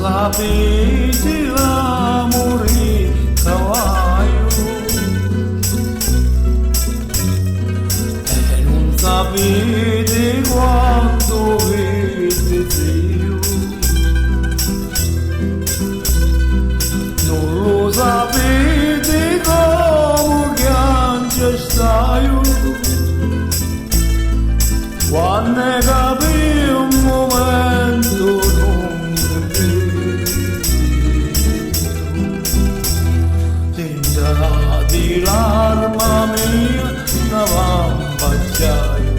sapete l'amore cavallo e non sapete quanto vede Dio, non lo sapete come piange stai quando capi un momento non di l'arma mia davanti d'acciaio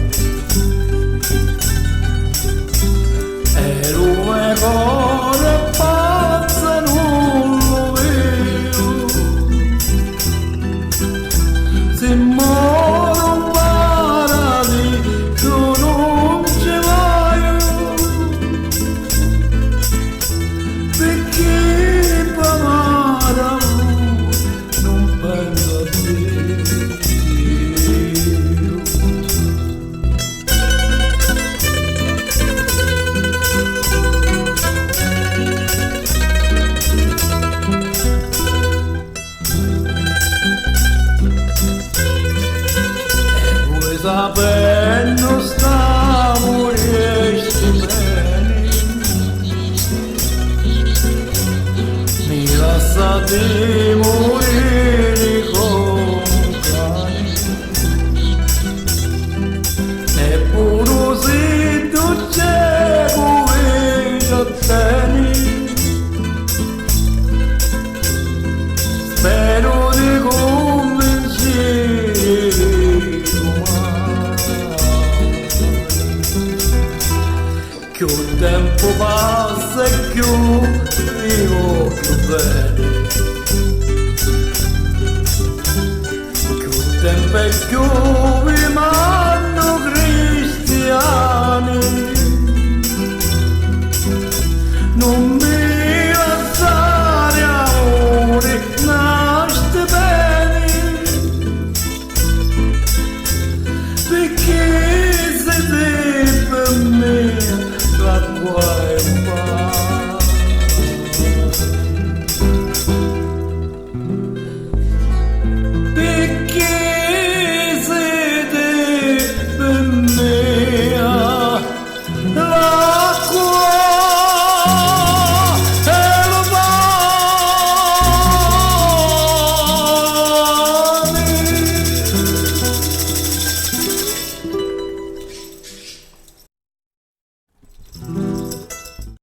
e lui cuore pazzo non lo vedo, se muore un paradiso non ci voglio perché per amare non penso a te. Sapendo stavo riesci bene, mi lasciate morire come un cane, eppure se tu c'è come tieni, spero di convincere che il tempo passa e più vivo più bene, che il tempo è più vi mando cristiani, non